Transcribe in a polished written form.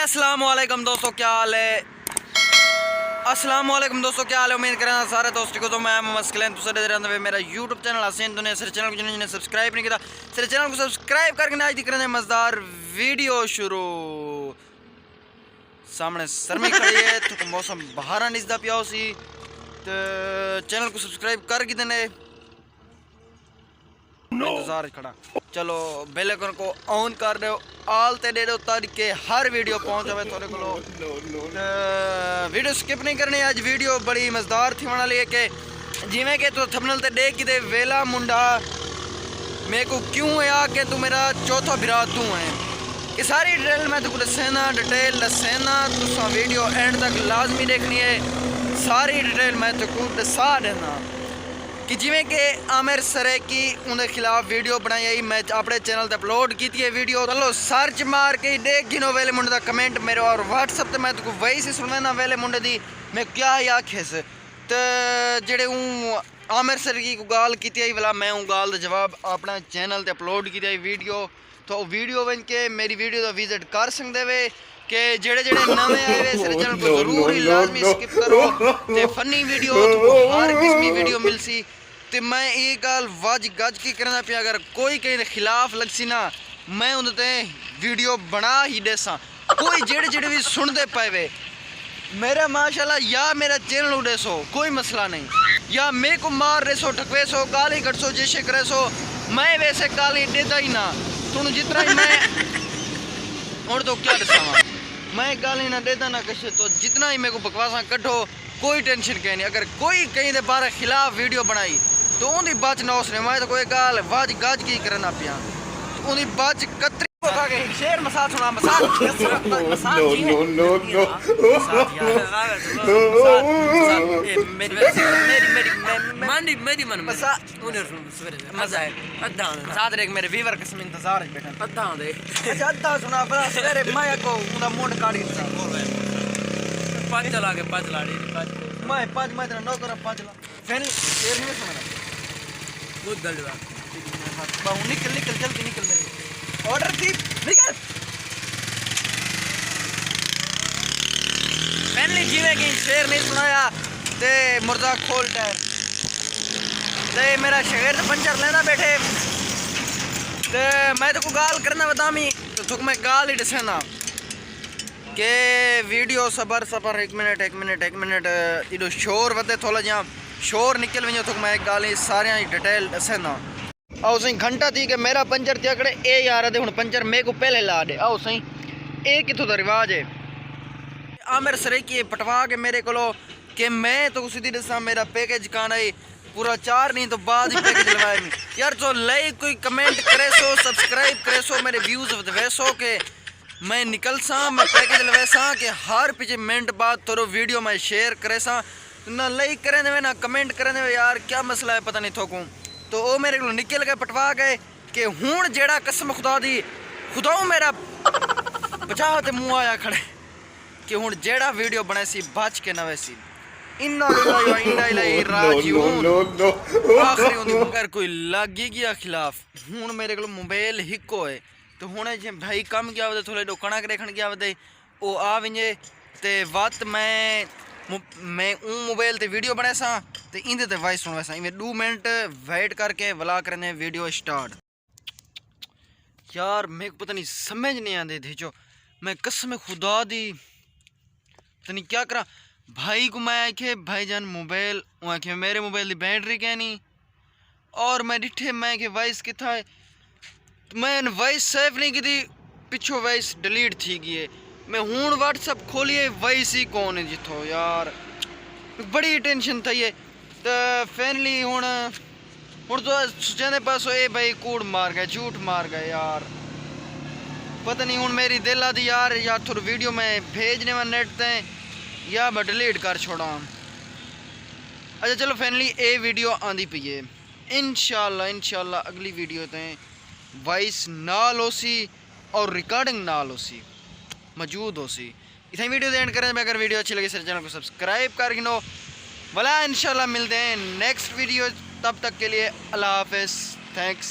अस्सलाम वालेकुम दोस्तों, क्या हाल है? अस्सलाम वालेकुम दोस्तों, क्या हाल है? उम्मीद करें सारे दोस्तों को तो मैं मस्कलें तो सारे रहते मेरा यूट्यूब चैनल हसीन दुनिया सारे चैनल को जिन्होंने सब्सक्राइब नहीं किया सारे चैनल को सब्सक्राइब करके आज दिख रहे हैं मज़ेदार वीडियो शुरू। सामने सरमी खड़ी है तो मौसम बाहर निजदा पिया सी तो चैनल को सब्सक्राइब कर कि देने इंतजार खड़ा। चलो बेल आइकन को ऑन कर दो, आल ते दे दो ताकि हर वीडियो पहुंच जाए थोड़े को। वीडियो स्किप नहीं करनी। आज वीडियो बड़ी मज़ेदार थी वाली है कि जिमें कि तो थंबनेल ते देख के वेला मुंडा मेरे को क्यों है कि तू मेरा चौथा बिरा तू है। ये सारी डिटेल मैं तुमको दसेना डिटेल दसेना तुसा वीडियो एंड तक लाजमी देखनी है। सारी डिटेल मैं तुमको दसा देना कि जिमें कि आमिर सरे की उनके खिलाफ वीडियो बनाई आई मैं अपने चैनल पर अपलोड की थी। वीडियो चलो सर्च मार के देख गिनो वेले मुंडे का कमेंट मेरे और व्हाट्सएप ते मैं तुमको वही से सुनना वेले मुंडे दी मैं क्या आखेस तो जेड़े हूँ आमिर सर की गाल की आई वाला मैं हूँ गाल का जवाब अपना चैनल पर अपलोड की आई वीडियो। तो वीडियो बन के मेरी वीडियो का विजिट कर सकते वे कि जेड़े जेड़े नवे आए वे सारे चैनल को जरूर ही लाजमी स्किप करो ते फनी वीडियो तो हर किस्म की वीडियो मिल सी। तो मैं ये गल वज गज की करना पिया अगर कोई कहीं खिलाफ लग सी ना मैं उनते वीडियो बना ही देसा। कोई जेड़े जेड़े भी सुनते पाए वे मेरा माशाल्लाह या मेरा चैनल उड़े सो कोई मसला नहीं या मेरे को मार रहे सो ठकवे सो गाली कट सो जैसे करे सो मैं वैसे गाली देता ही ना तुम जितना ही मैं और तो क्या दसावा मैं गाली ना देता ना कशे तो जितना ही मेरे को बकवासा कटो कोई टेंशन कहीं नहीं। अगर कोई कहीं दे बारे खिलाफ वीडियो बनाई तो उन्हें बच ना उसने मैं तो कोई गाल वाज गाज की करना पिया तो उन्हें बच कतरी का के शेर मसाज सुना मसाज मसाज मेरी मेरी मन मसाज मजा है अद्धा मसाज रे मेरे व्यूअर किस्म इंतजार है बैठा अद्धा दे अच्छा अद्धा सुना पर सवेरे मैं को उनका मुंड काट के पांच चला के पांच लाड़ी पांच मैं तेरा नौकर पांच ला फिर शेर नहीं सुना बहुत दलवा बाहु निकल निकल जल्दी निकल मेरे ऑर्डर थी निकल पहले जीवे की शेर नहीं सुनाया ते मुर्दा खोल टायर ते मेरा शहर से पंचर लेना बैठे ते मैं तो को गाल करना बतामी तो तुक मैं गाल ही दसेना के वीडियो सबर सबर एक मिनट इधो शोर वधे थोड़ा जा शोर निकल वञो तो मैं गाली सारियां ही डिटेल दसेना। आओ सही घंटा थी कि मेरा पंचर थी अकड़े ए यार दे हुन पंचर मेरे को पहले ला दे। आओ सही ए किथों दा रिवाज है आमिर सरे की पटवा के मेरे को कि मैं तो सीधी दसा मेरा पैकेज कान है पूरा 4 नहीं तो बाद ही पैकेज लवाए यार तो लाइक कोई कमेंट करे सो सब्सक्राइब करे सो मेरे व्यूज वैसो के मैं निकल सा मैं पैकेज लवे सा कि हर पिछे मिनट बाद थोड़ा वीडियो मैं शेयर करे सा ना लाइक करें देवे ना कमेंट करें देवे यार क्या मसला है पता नहीं थोकूँ तो वो मेरे को निकल गए पटवा गए कि हूँ जेड़ा कसम खुदा दी खुदाऊ मेरा बचा ते मुँह आया खड़े कि हूँ जेड़ा वीडियो बने सी बच के नवे सी अगर कोई लगी गया खिलाफ हूँ मेरे को मोबाइल हिको है तो हूँ जे भाई कम गया वे थोड़े कणक देखण गया वे वो आ विंजे ते वत मैं मोबाइल ते वीडियो बने सा ते इंदे ते वॉइस सुन वैसा इवें 2 मिनट वेट करके वला करने वीडियो स्टार्ट। यार मेरे को पता नहीं समझ नहीं आते थे जो मैं कसम खुदा दी पता नहीं क्या करा भाई को मैं आखे भाई जान मोबाइल आखे मेरे मोबाइल की बैटरी क्या नहीं और मैं डिठे मैं के वॉइस कितना है तो मैं वॉइस सेव नहीं की थी पिछो वॉइस डिलीट थी गई है मैं हूँ व्हाट्सअप खोलिए वॉइस ही कौन है जितो यार बड़ी टेंशन थी ये तो फाइनली हूँ तो सोचने पास ए भाई कूड़ मार गए झूठ मार गए यार पता नहीं हूँ मेरी दिल आती यार यार थोड़ी वीडियो में भेजने में नेट ते या मैं डिलीट कर छोड़ा। अच्छा चलो फाइनली ये वीडियो आंदी पई है इंशाल्लाह अगली वीडियो ते वॉइस नाल हो सी और रिकॉर्डिंग नाल हो सी मौजूद हो सी इतनी वीडियो एंड करें। अगर वीडियो अच्छी लगी सर चैनल को सब्सक्राइब कर गिनो भला इंशाल्लाह मिलते हैं नेक्स्ट वीडियो तब तक के लिए अल्लाह हाफिज़ थैंक्स।